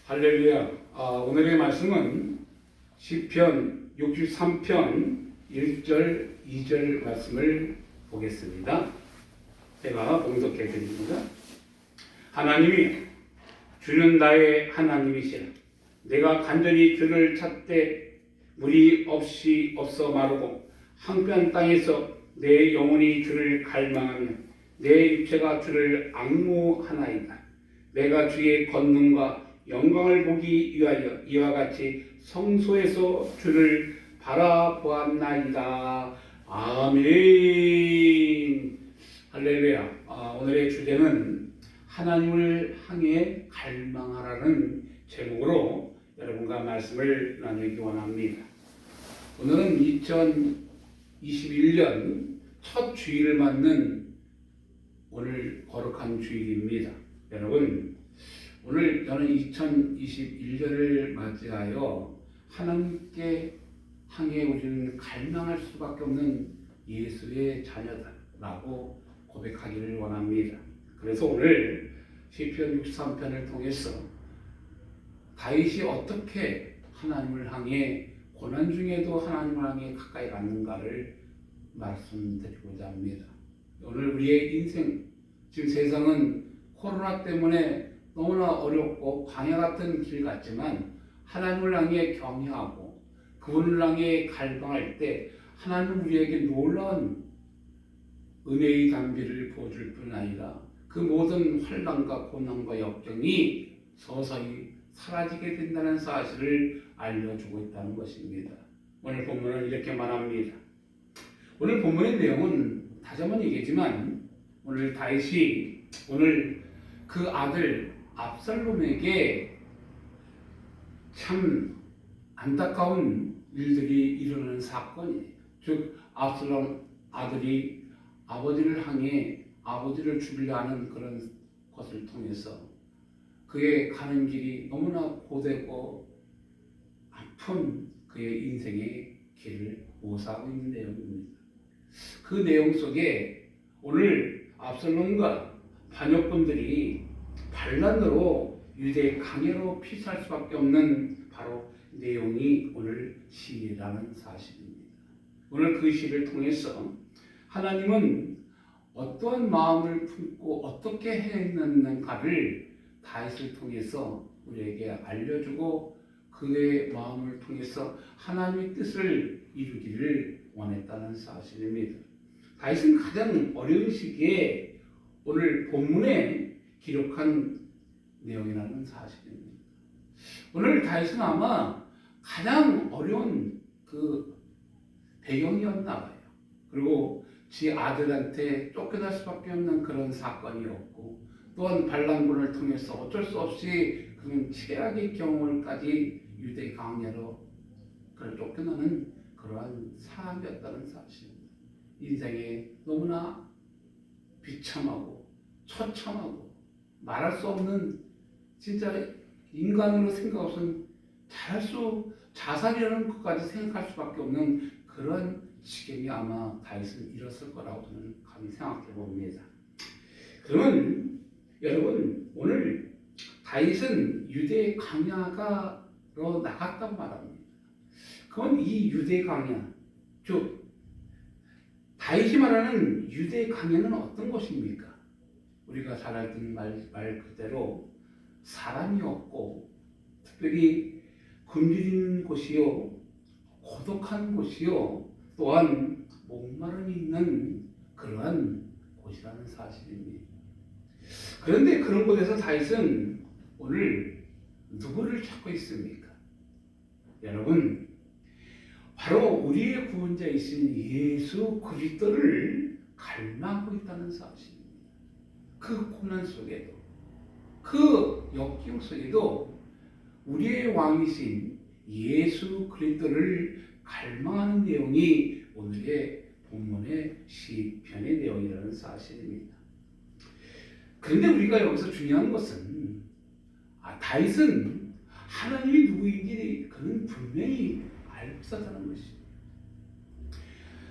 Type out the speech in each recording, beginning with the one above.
할렐루야. 오늘의 말씀은 시편 63편 1절 2절 말씀을 보겠습니다. 제가 봉독해 드립니다. 하나님이 주는 나의 하나님이시라. 내가 간절히 주를 찾되 물이 없어 마르고 한편 땅에서 내 영혼이 주를 갈망하며 내 육체가 주를 앙모하나이다. 내가 주의 권능과 영광을 보기 위하여 이와 같이 성소에서 주를 바라보았나이다. 아멘. 할렐루야. 오늘의 주제는 하나님을 향해 갈망하라는 제목으로 여러분과 말씀을 나누기 원합니다. 오늘은 2021년 첫 주일을 맞는 오늘 거룩한 주일입니다. 여러분, 오늘 저는 2021년을 맞이하여 하나님께 향해 우리는 갈망할 수밖에 없는 예수의 자녀다라고 고백하기를 원합니다. 그래서 오늘 시편 63편을 통해서 다윗이 어떻게 하나님을 향해 고난 중에도 하나님을 향해 가까이 갔는가를 말씀드리고자 합니다. 오늘 우리의 인생, 지금 세상은 코로나 때문에 너무나 어렵고 광야 같은 길 같지만 하나님을 향해 경외하고 그분을 향해 갈망할 때 하나님은 우리에게 놀라운 은혜의 담비를 부어줄 뿐 아니라 그 모든 환난과 고난과 역경이 서서히 사라지게 된다는 사실을 알려주고 있다는 것입니다. 오늘 본문은 이렇게 말합니다. 오늘 본문의 내용은 다시 한번 얘기했지만 오늘 다윗이 오늘 그 아들 압살롬에게 참 안타까운 일들이 일어나는 사건이에요. 즉 압살롬 아들이 아버지를 향해 아버지를 죽이려 하는 그런 것을 통해서 그의 가는 길이 너무나 고되고 아픈 그의 인생의 길을 모사하고 있는 내용입니다. 그 내용 속에 오늘 압살롬과 반역군들이 반란으로 유대 강해로 피살 수밖에 없는 바로 내용이 오늘 시라는 사실입니다. 오늘 그 시를 통해서 하나님은 어떠한 마음을 품고 어떻게 했는가를 다윗을 통해서 우리에게 알려주고 그의 마음을 통해서 하나님의 뜻을 이루기를 원했다는 사실입니다. 다윗은 가장 어려운 시기에 오늘 본문에 기록한 내용이라는 사실입니다. 오늘 다윗은 아마 가장 어려운 그 배경이었나 봐요. 그리고 지 아들한테 쫓겨날 수밖에 없는 그런 사건이었고 또한 반란군을 통해서 어쩔 수 없이 그런 최악의 경험을까지 유대 강야로 쫓겨나는 그러한 사람이었다는 사실입니다. 인생에 너무나 비참하고 처참하고 말할 수 없는 진짜 인간으로 생각 없은 자살이라는 것까지 생각할 수밖에 없는 그런 지경이 아마 다윗은 이뤘을 거라고 저는 감히 생각해 봅니다. 그러면 여러분 오늘 다윗은 유대 강야로 나갔단 말합니다. 그건 이 유대 강야, 즉 다윗이 말하는 유대 강야는 어떤 것입니까? 우리가 잘 알던 말 그대로 사람이 없고 특별히 굶주린 곳이요 고독한 곳이요 또한 목마름이 있는 그러한 곳이라는 사실입니다. 그런데 그런 곳에서 다윗은 오늘 누구를 찾고 있습니까? 여러분 바로 우리의 구원자이신 예수 그리스도를 갈망하고 있다는 사실입니다. 그 고난 속에도 그 역경 속에도 우리의 왕이신 예수 그리스도를 갈망하는 내용이 오늘의 본문의 시편의 내용이라는 사실입니다. 그런데 우리가 여기서 중요한 것은 다윗은 하나님이 누구인지 그는 분명히 알고 있었다는 것입니다.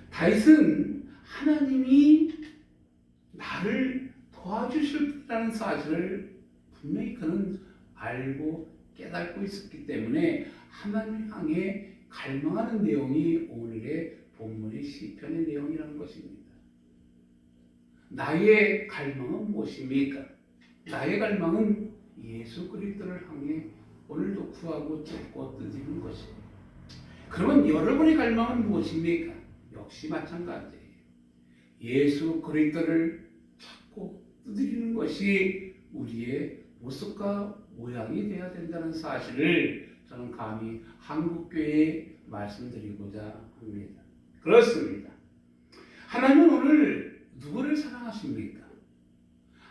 다윗은 하나님이 나를 도와주실 분이라는 사실을 분명히 그는 알고 깨닫고 있었기 때문에 하나님 향해 갈망하는 내용이 오늘의 본문의 시편의 내용이라는 것입니다. 나의 갈망은 무엇입니까? 나의 갈망은 예수 그리스도를 향해 오늘도 구하고 찾고 뜨지는 것입니다. 그러면 여러분의 갈망은 무엇입니까? 역시 마찬가지예요. 예수 그리스도를 찾고 두드리는 것이 우리의 모습과 모양이 되어야 된다는 사실을 저는 감히 한국교회에 말씀드리고자 합니다. 그렇습니다. 하나님은 오늘 누구를 사랑하십니까?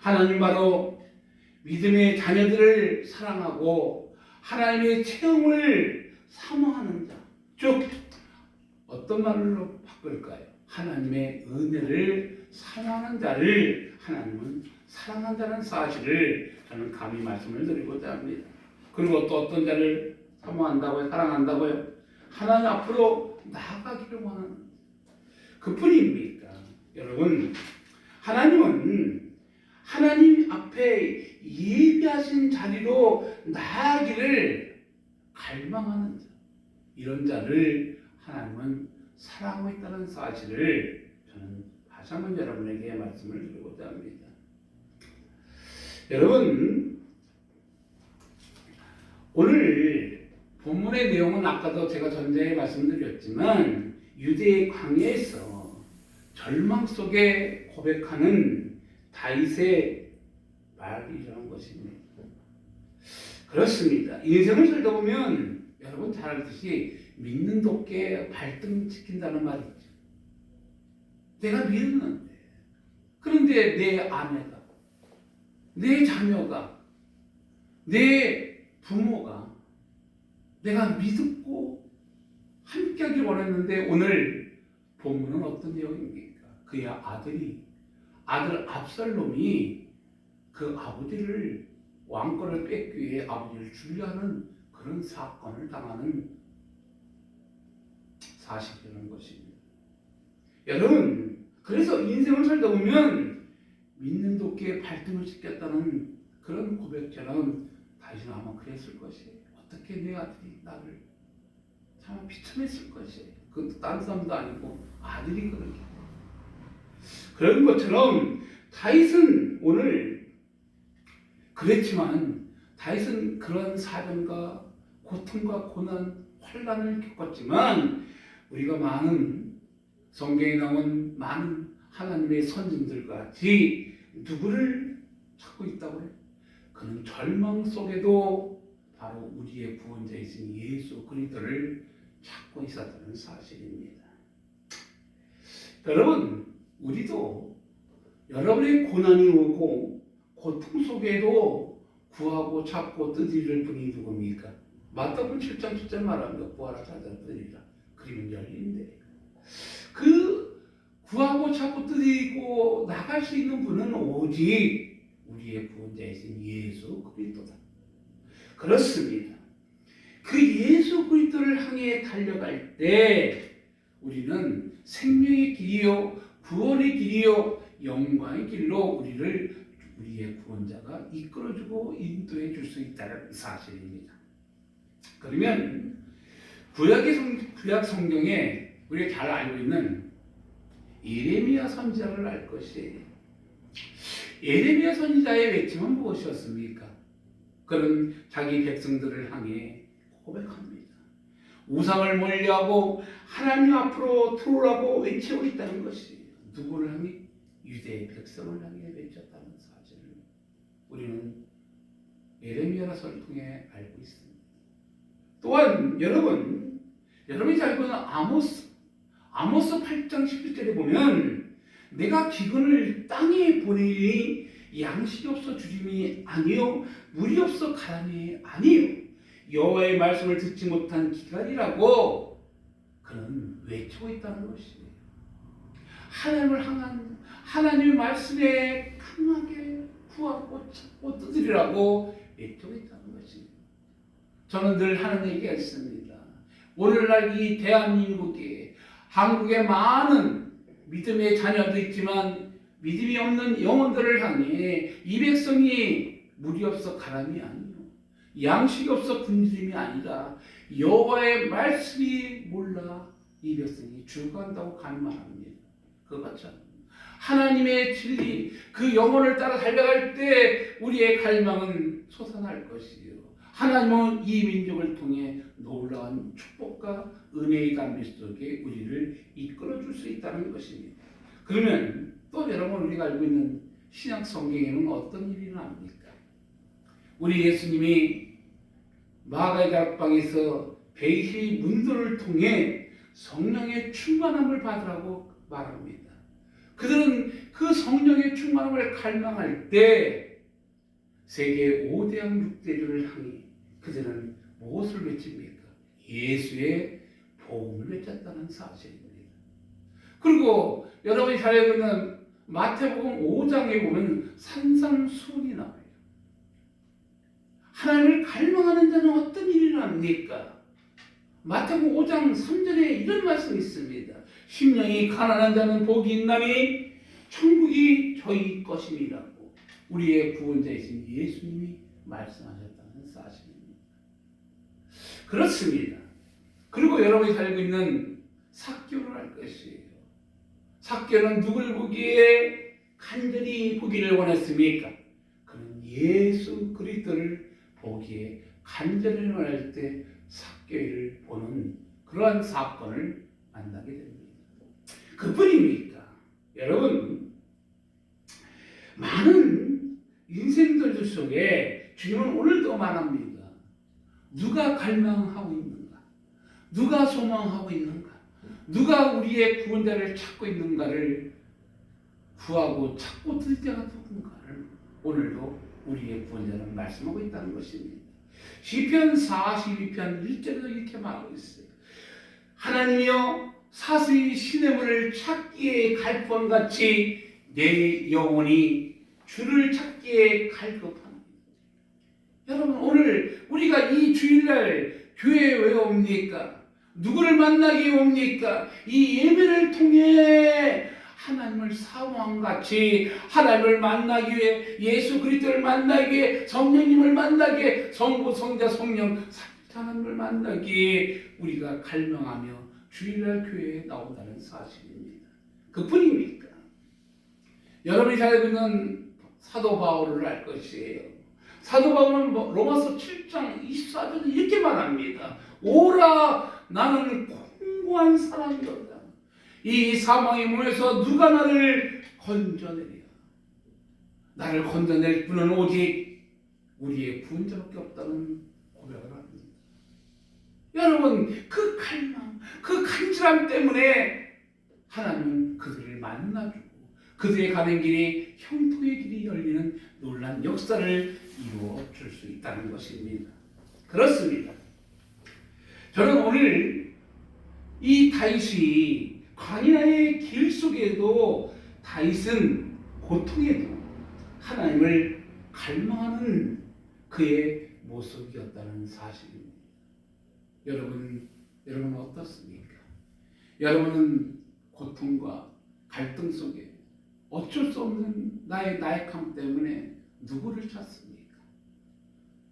하나님 바로 믿음의 자녀들을 사랑하고 하나님의 체험을 사모하는 자, 즉 어떤 말로 바꿀까요? 하나님의 은혜를 사모하는 자를 하나님은 사랑한다는 사실을 저는 감히 말씀을 드리고자 합니다. 그리고 또 어떤 자를 사모한다고요? 사랑한다고요? 하나님 앞으로 나아가기를 원하는 그뿐입니까? 여러분, 하나님은 하나님 앞에 예비하신 자리로 나아가기를 갈망하는 자, 이런 자를 하나님은 사랑하고 있다는 사실을 저는 다시 한번 여러분에게 말씀을 드리고자 합니다. 여러분, 오늘 본문의 내용은 아까도 제가 전에 말씀드렸지만 유대의 광야에서 절망 속에 고백하는 다윗의 말이라는 것입니다. 그렇습니다. 인생을 살다 보면 여러분 잘 알듯이 믿는 도끼에 발등 찍힌다는 말이 있죠. 내가 믿었는데, 그런데 내 아내가, 내 자녀가, 내 부모가 내가 믿고 함께하길 원했는데 오늘 본문은 어떤 내용입니까? 그의 아들 압살롬이 그 아버지를 왕권을 뺏기 위해 아버지를 죽이려는 그런 사건을 당하는 사실이라는 것입니다. 여러분, 그래서 인생을 살다 보면 믿는 도끼에 발등을 찍겠다는 그런 고백처럼 다윗은 아마 그랬을 것이에요. 어떻게 내 아들이 나를 참 비참했을 것이에요. 그것도 다른 사람도 아니고 아들이 그렇게. 그런 것처럼 다윗은 오늘 그랬지만 다윗은 그런 사정과 고통과 고난, 환난을 겪었지만 우리가 많은 성경에 나온 많은 하나님의 선진들 같이 누구를 찾고 있다고 해요? 그는 절망 속에도 바로 우리의 구원자이신 예수 그리스도를 찾고 있었다는 사실입니다. 여러분, 우리도 여러분의 고난이 오고 고통 속에도 구하고 찾고 뜨드릴 분이 누굽니까? 마태복음 7장 7절 말합니다. 구하라 찾아라 뜨드리라. 그러면 열린대. 그 구하고 찾고 뜨드리고 나갈 수 있는 분은 오직 우리의 구원자이신 예수 그리스도다. 그렇습니다. 그 예수 그리스도를 향해 달려갈 때 우리는 생명의 길이요, 구원의 길이요, 영광의 길로 우리의 구원자가 이끌어주고 인도해 줄 수 있다는 사실입니다. 그러면 구약 성경에 우리가 잘 알고 있는 예레미야 선지자를 알 것이에요. 예레미야 선지자의 외침은 무엇이었습니까? 그는 자기 백성들을 향해 고백합니다. 우상을 멀리하고 하나님 앞으로 들어오라고 외치고 있다는 것이 누구를 향해? 유대의 백성을 향해 외쳤다는 사실을 우리는 예레미야서를 통해 알고 있습니다. 또한 여러분이 잘 알고 있는 아모스 8장 11절에 보면 내가 기근을 땅에 보내니 양식이 없어 주림이 아니요 물이 없어 가라니 아니요 여호와의 말씀을 듣지 못한 기갈이라고 그는 외치고 있다는 것이에요. 하나님을 향한 하나님의 말씀에 강하게 구하고 찾고 뜨드리라고 외치고 있다는 것입니다. 저는 늘 하는 얘기가 있습니다. 오늘날 이 대한민국에 한국의 많은 믿음의 자녀도 있지만 믿음이 없는 영혼들을 향해 이 백성이 물이 없어 가람이 아니요 양식이 없어 굶주림이 아니라 여호와의 말씀이 몰라 이 백성이 죽어간다고 간말합니다. 그것처럼 하나님의 진리 그 영혼을 따라 달려갈 때 우리의 갈망은 솟아날 것이요. 하나님은 이 민족을 통해 놀라운 축복과 은혜의 담비 속에 우리를 이끌어 줄 수 있다는 것입니다. 그러면 또 여러분 우리가 알고 있는 신약 성경에는 어떤 일이 나옵니까? 우리 예수님이 마가의 다락방에서 베이시 문도를 통해 성령의 충만함을 받으라고 말합니다. 그들은 그 성령의 충만함을 갈망할 때 세계 5대양 6대류를 향해 그들은 무엇을 외칩니까? 예수의 복음을 외쳤다는 사실입니다. 그리고 여러분이 잘 알고 있는 마태복음 5장에 보면 산상수훈이 나와요. 하나님을 갈망하는 자는 어떤 일이 납니까? 마태복음 5장 3절에 이런 말씀이 있습니다. 심령이 가난한 자는 복이 있나니 천국이 저희 것임이라고 우리의 구원자이신 예수님이 말씀하셨다는 사실입니다. 그렇습니다. 그리고 여러분이 살고 있는 삭개오를 알 것이에요. 삭개오는 누굴 보기에 간절히 보기를 원했습니까? 그는 예수 그리스도를 보기에 간절히 원할 때 삭개오를 보는 그러한 사건을 만나게 됩니다. 그뿐입니까? 여러분, 많은 인생들 속에 주님은 오늘도 말합니다. 누가 갈망하고 있는가? 누가 소망하고 있는가? 누가 우리의 구원자를 찾고 있는가를 구하고 찾고 들 때가 누군가를 오늘도 우리의 구원자는 말씀하고 있다는 것입니다. 시편 42편 1절에도 이렇게 말하고 있어요. 하나님이여 사슬이 시냇물을 찾기에 갈뻔같이 내 영혼이 주를 찾기에 갈급합니다. 여러분 오늘 우리가 이 주일날 교회에 왜 옵니까? 누구를 만나기 옵니까? 이 예배를 통해 하나님을 사모함같이 하나님을 만나기 위해 예수 그리스도를 만나기 위해 성령님을 만나기 위해 성부 성자 성령 하나님을 만나기 위해 우리가 갈망하며 주일날 교회에 나온다는 사실입니다. 그뿐입니까? 여러분이 잘 알고 있는 사도 바울을 알 것이에요. 사도 바울은 로마서 7장 24절에 이렇게 말합니다. 오라 나는 공고한 사람이로다. 이 사망의 몸에서 누가 나를 건져내랴. 나를 건져낼 분은 오직 우리의 구원자밖에 없다는 고백을 합니다. 여러분 그 갈망, 그 간절함 때문에 하나님은 그들을 만나주고 그들의 가는 길이 형통의 길이 열리는 놀라운 역사를 이루어 줄 수 있다는 것입니다. 그렇습니다. 저는 오늘 이 다윗이 광야의 길 속에도 다윗은 고통에도 하나님을 갈망하는 그의 모습이었다는 사실입니다. 여러분 어떻습니까? 여러분은 고통과 갈등 속에 어쩔 수 없는 나의 나약함 때문에 누구를 찾습니까?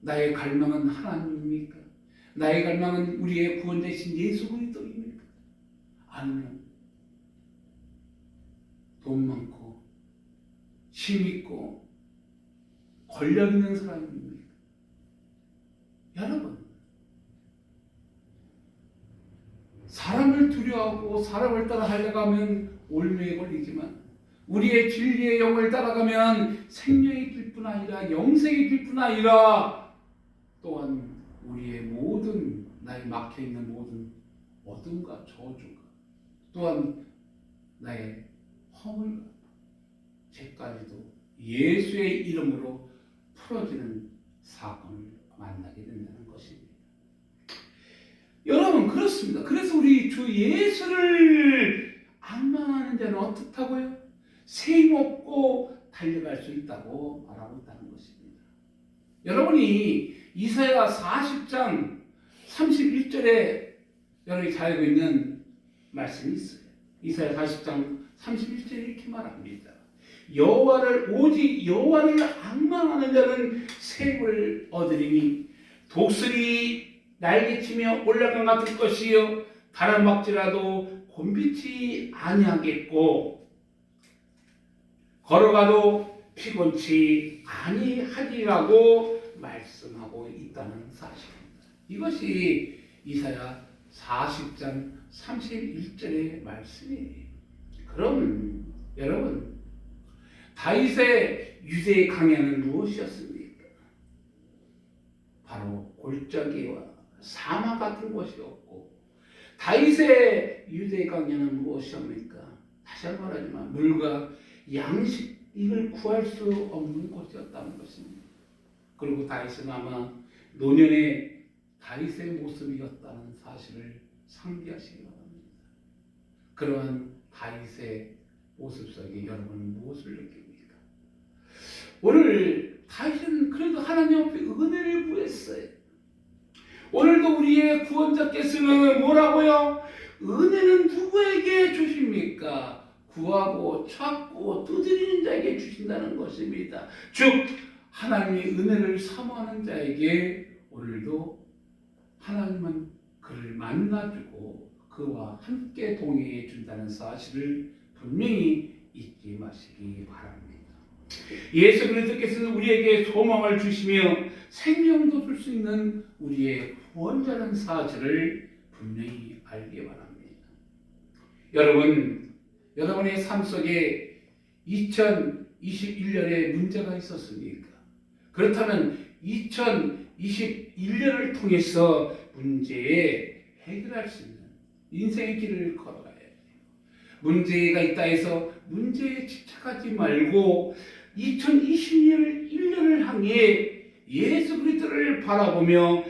나의 갈망은 하나님입니까? 나의 갈망은 우리의 구원자이신 예수 그리스도입니까? 아니면 돈 많고 힘 있고 권력 있는 사람입니까? 여러분 사람을 두려워하고 사람을 따라 하려가면 올무에 걸리지만 우리의 진리의 영을 따라가면 생명의 길뿐 아니라 영생의 길뿐 아니라 또한 우리의 모든 나의 막혀있는 모든 어둠과 저주가 또한 나의 허물과 죄까지도 예수의 이름으로 풀어지는 사건을 만나게 된다는 것입니다. 여러분 그렇습니다. 그래서 우리 주 예수를 악망하는 자는 어떻다고요? 세임 없고 달려갈 수 있다고 말하고 있다는 것입니다. 여러분이 이사야 40장 31절에 여러분이 잘 알고 있는 말씀이 있어요. 이사야 40장 31절에 이렇게 말합니다. 오직 여호와를 악망하는 자는 세임을 얻으리니 독수리 날개치며 올라간 같을 것이요 바람 박지라도 곤비지 아니하겠고 걸어가도 피곤치 아니하리라고 말씀하고 있다는 사실입니다. 이것이 이사야 40장 31절의 말씀이에요. 그럼 여러분, 다윗의 유대 강야는 무엇이었습니까? 바로 골짜기와 사막 같은 것이었고, 다윗의 유대 강야는 무엇이옵니까? 다시 한번 말하지만 물과 양식을 구할 수 없는 곳이었다는 것입니다. 그리고 다윗은 아마 노년의 다윗의 모습이었다는 사실을 상기하시기 바랍니다. 그러한 다윗의 모습 속에 여러분은 무엇을 느낍니까? 오늘 다윗은 그래도 하나님 앞에 은혜를 구했어요. 오늘도 우리의 구원자께서는 뭐라고요? 은혜는 누구에게 주십니까? 구하고 찾고 두드리는 자에게 주신다는 것입니다. 즉 하나님의 은혜를 사모하는 자에게 오늘도 하나님은 그를 만나주고 그와 함께 동행해 준다는 사실을 분명히 잊지 마시기 바랍니다. 예수 그리스도께서는 우리에게 소망을 주시며 생명도 줄 수 있는 우리의 구원자라는 사실을 분명히 알기 바랍니다. 여러분, 여러분의 삶 속에 2021년에 문제가 있었습니까? 그렇다면 2021년을 통해서 문제에 해결할 수 있는 인생의 길을 걸어가야 돼요. 문제가 있다 해서 문제에 집착하지 말고 2021년을 향해 예수 그리스도를 바라보며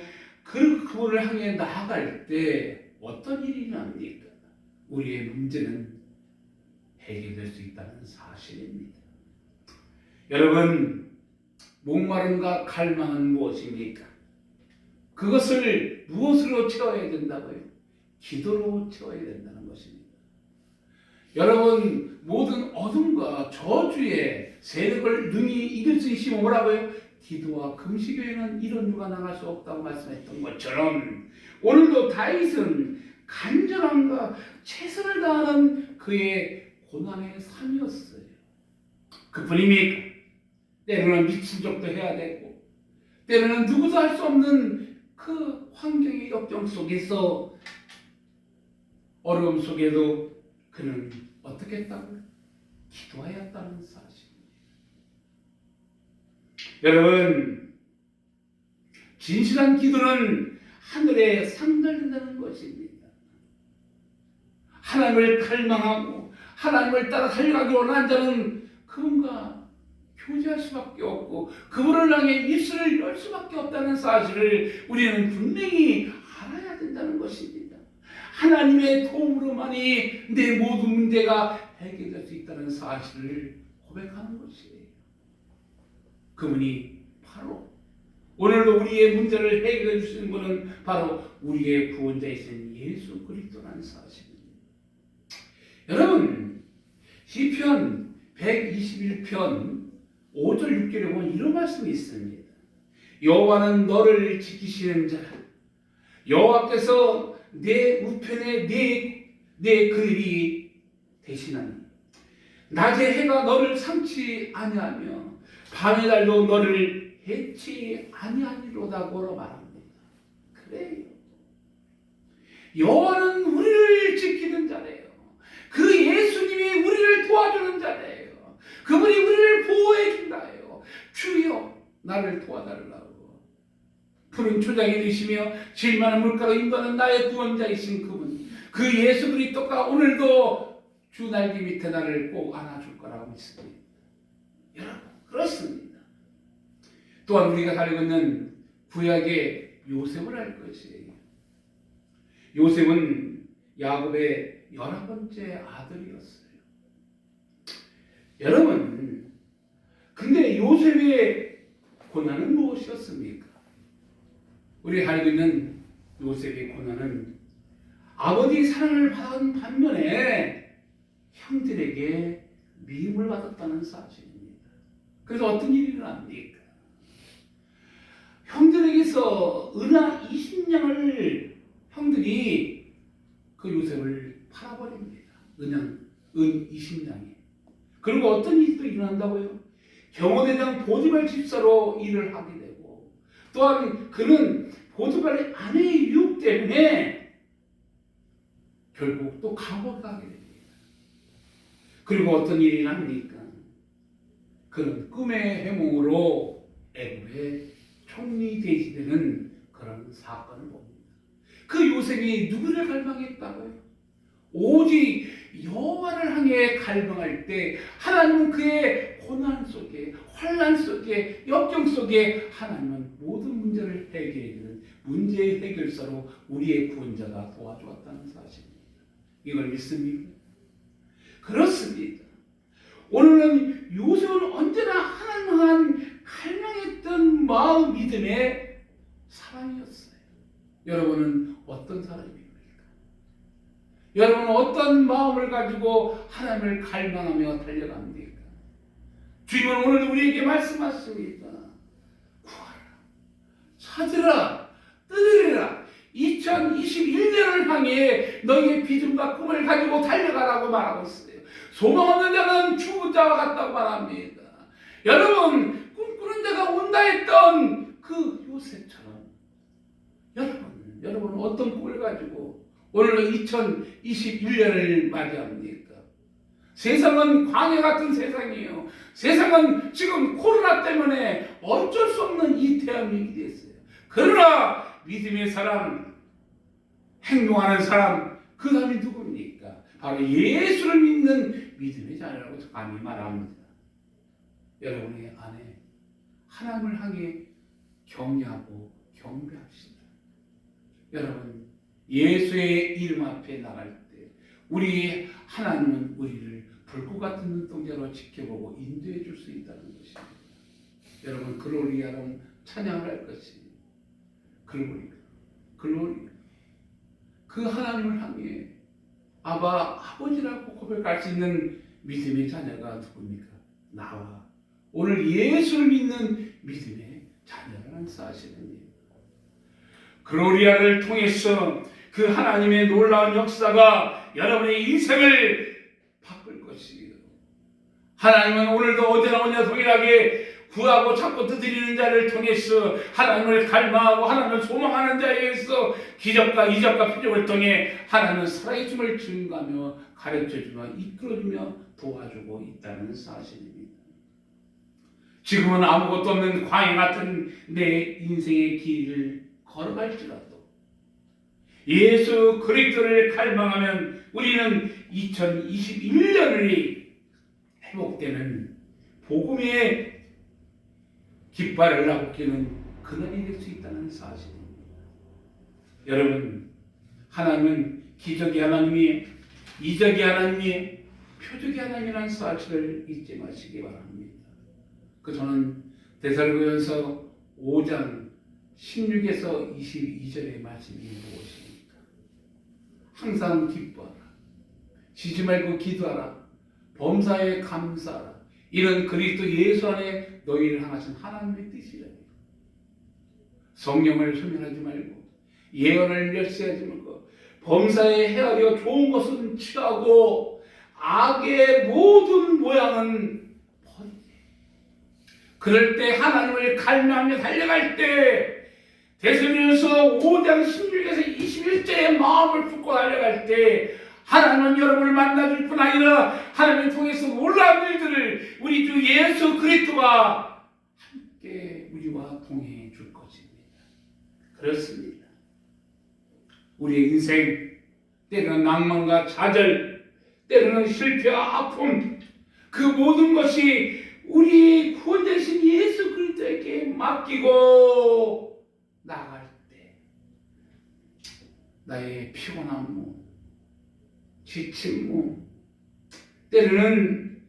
그분을 향해 나아갈 때 어떤 일이 납니까? 우리의 문제는 해결될 수 있다는 사실입니다. 여러분, 목마름과 갈망은 무엇입니까? 그것을 무엇으로 채워야 된다고요? 기도로 채워야 된다는 것입니다. 여러분, 모든 어둠과 저주의 세력을 능히 이길 수 있으면 뭐라고요? 기도와 금식 외에는 이런 유가 나갈 수 없다고 말씀했던 것처럼 오늘도 다윗은 간절함과 최선을 다하는 그의 고난의 삶이었어요. 그뿐입니까? 때로는 미친 척도 해야 되고 때로는 누구도 할 수 없는 그 환경의 역경 속에서 어려움 속에도 그는 어떻게 했다고요? 기도하였다는 사실입니다. 여러분, 진실한 기도는 하늘에 상달된다는 것입니다. 하나님을 갈망하고 하나님을 따라 살아가기 원하는 자는 그분과 교제할 수밖에 없고 그분을 향해 입술을 열 수밖에 없다는 사실을 우리는 분명히 알아야 된다는 것입니다. 하나님의 도움으로만이 내 모든 문제가 해결될 수 있다는 사실을 고백하는 것이에요. 그분이 바로 오늘도 우리의 문제를 해결해 주시는 분은 바로 우리의 구원자이신 예수 그리스도라는 사실입니다. 여러분, 시편 121편 5절 6절에 보면 이런 말씀이 있습니다. 여호와는 너를 지키시는 자, 여호와께서 내 우편에 내 그늘이 되시나니 낮에 해가 너를 삼지 아니하며 밤의 달도 너를 해치 아니하리로다고 말합니다. 그래요. 여호와는 우리를 지키는 자래요. 그 예수님이 우리를 도와주는 자래요. 그분이 우리를 보호해 준다요. 주여 나를 도와달라고. 푸른 초장이 되시며 질 많은 물가로 인도하는 나의 구원자이신 그분, 그 예수 그리스도가 오늘도 주 날개 밑에 나를 꼭 안아줄 거라고 믿습니다. 여러분, 그렇습니다. 또한 우리가 살고 있는 구약의 요셉을 알 것이에요. 요셉은 야곱의 11번째 아들이었어요. 여러분, 근데 요셉의 고난은 무엇이었습니까? 우리 알고 있는 요셉의 고난은 아버지 사랑을 받은 반면에 형들에게 미움을 받았다는 사실입니다. 그래서 어떤 일이 일어납니까? 형들에게서 은하 20냥을 형들이 그 요셉을 팔아버립니다. 은 20냥이. 그리고 어떤 일이 또 일어난다고요? 경호대장 보디발 집사로 일을 하게 되고, 또한 그는 보디발의 아내의 유혹 때문에 결국 또 감옥에 가게 됩니다. 그리고 어떤 일이 일어납니까? 그는 꿈의 해몽으로 애굽의 총리 대신되는 그런 사건을 봅니다. 그 요셉이 누구를 갈망했다고요? 오직 여호와를 향해 갈망할 때 하나님은 그의 고난 속에, 환난 속에, 역경 속에 하나님은 모든 문제를 해결해주는 문제의 해결사로 우리의 구원자가 도와주었다는 사실입니다. 이걸 믿습니까? 그렇습니다. 오늘은 요셉은 언제나 하나님 향한 갈망했던 마음 믿음의 사람이었어요. 여러분은 어떤 사람입니까? 여러분은 어떤 마음을 가지고 하나님을 갈망하며 달려갑니까? 주님은 오늘 우리에게 말씀하십니다. 구하라, 찾으라, 뜨드리라. 2021년을 향해 너희의 비전과 꿈을 가지고 달려가라고 말하고 있어요. 소망 없는 자는 죽은 자와 같다고 말합니다. 여러분, 꿈꾸는 자가 온다 했던 그 요셉처럼 여러분은 어떤 꿈을 가지고 오늘 2021년을 맞이합니까? 세상은 광야 같은 세상이에요. 세상은 지금 코로나 때문에 어쩔 수 없는 이 대한민국이 됐어요. 그러나 믿음의 사람, 행동하는 사람, 그 사람이 누굽니까? 바로 예수를 믿는 믿음의 자녀라고 감히 말합니다. 여러분의 안에 하나님을 향해 경외하고 경배합시다. 여러분, 예수의 이름 앞에 나갈 때 우리 하나님은 우리를 불꽃 같은 눈동자로 지켜보고 인도해 줄 수 있다는 것입니다. 여러분, 글로리아로 찬양을 할 것입니다. 글로리아. 그 하나님을 향해 아버지라고 고백할 수 있는 믿음의 자녀가 누굽니까? 나와 오늘 예수를 믿는 믿음의 자녀라는 사실입니다. 글로리아를 통해서 그 하나님의 놀라운 역사가 여러분의 인생을 바꿀 것이에요. 하나님은 오늘도 어제나 오늘 동일하게 구하고 찾고 두드리는 자를 통해서 하나님을 갈망하고 하나님을 소망하는 자에 의해서 기적과 이적과 표적을 통해 하나님은 살아계심을 증거하며 가르쳐주며 이끌어주며 도와주고 있다는 사실입니다. 지금은 아무것도 없는 광야 같은 내 인생의 길을 걸어갈지라도 예수 그리스도를 갈망하면 우리는 2021년이 회복되는 복음의 깃발을 나고끼는 그날이 될 수 있다는 사실입니다. 여러분, 하나님은 기적의 하나님이, 이적의 하나님이, 표적의 하나님이라는 사실을 잊지 마시기 바랍니다. 저는 데살로니가서 5장 16에서 22절의 말씀이 무엇입니까? 항상 기뻐하라, 쉬지 말고 기도하라, 범사에 감사하라. 이는 그리스도 예수 안에 너희를 향하신 하나님의 뜻이라. 성령을 소멸하지 말고 예언을 멸시하지 말고 범사에 헤아려 좋은 것은 취하고 악의 모든 모양은 버리게. 그럴 때 하나님을 갈망하며 달려갈 때 데살로니가서 5장 16에서 21절의 마음을 품고 달려갈 때 하나님은 여러분을 만나줄 뿐 아니라 하나님을 통해서 놀라운 일들을 우리 주 예수 그리스도가 함께 우리와 동행해 줄 것입니다. 그렇습니다. 우리의 인생 때로는 낭만과 좌절, 때로는 실패와 아픔, 그 모든 것이 우리 구원자이신 예수 그리스도에게 맡기고 나갈 때 나의 피곤함, 지침, 때로는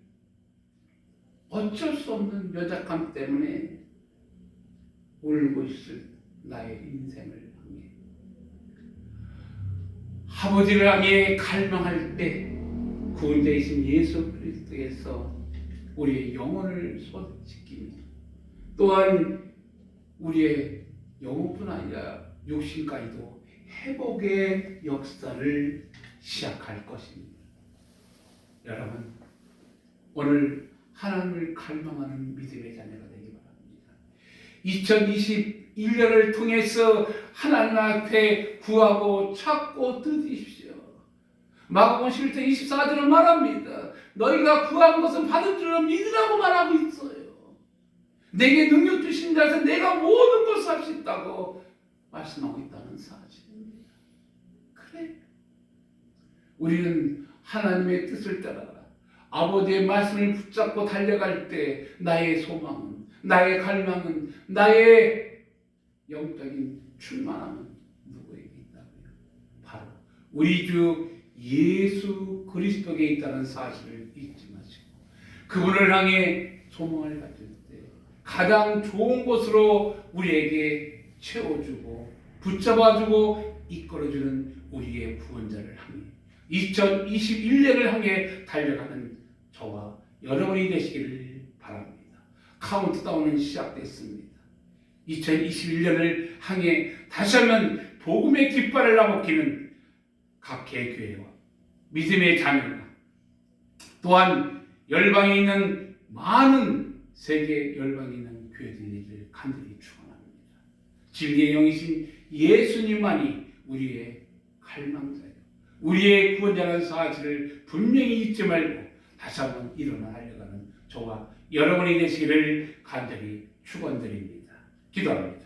어쩔 수 없는 여작감 때문에 울고 있을 나의 인생을 향해 아버지를 향해 갈망할 때 구원자이신 예수 그리스도에서 우리의 영혼을 소지키며 또한 우리의 영혼뿐 아니라 육신까지도 회복의 역사를 시작할 것입니다. 여러분, 오늘 하나님을 갈망하는 믿음의 자녀가 되기 바랍니다. 2021년을 통해서 하나님 앞에 구하고 찾고 드리십시오. 마가복음 11장 24절은 말합니다. 너희가 구한 것은 받은 줄로 믿으라고 말하고 있어요. 내게 능력 주신 자에서 내가 모든 것을 할 수 있다고 말씀하고 있다는 사실입니다. 그래, 우리는 하나님의 뜻을 따라 아버지의 말씀을 붙잡고 달려갈 때 나의 소망은, 나의 갈망은, 나의 영적인 충만함은 누구에게 있다고요? 바로 우리 주 예수 그리스도에게 있다는 사실을 잊지 마시고 그분을 향해 소망을 가질 때 가장 좋은 곳으로 우리에게 채워주고 붙잡아주고 이끌어주는 우리의 구원자를 향해 2021년을 향해 달려가는 저와 여러분이 되시기를 바랍니다. 카운트다운은 시작됐습니다. 2021년을 향해 다시 한번 복음의 깃발을 나먹히는 각 개교회와 믿음의 자녀가 또한 열방에 있는 많은 세계 열방에 있는 교회들을 간절히 축원합니다. 진리의 영이신 예수님만이 우리의 갈망자예요. 우리의 구원자라는 사실을 분명히 잊지 말고 다시 한번 일어나 달려가는 저와 여러분이 되시기를 간절히 축원드립니다. 기도합니다.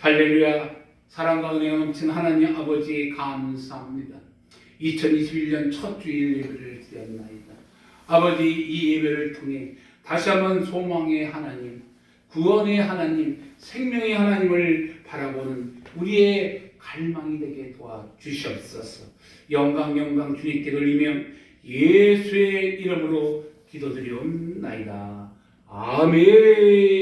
할렐루야. 사랑과 은혜가 넘친 하나님 아버지 감사합니다. 2021년 첫 주일 예배를 드렸나이다. 아버지, 이 예배를 통해 다시 한번 소망의 하나님, 구원의 하나님, 생명의 하나님을 바라보는 우리의 갈망이 되게 도와주시옵소서. 영광 주님께 돌리며 예수의 이름으로 기도드리옵나이다. 아멘.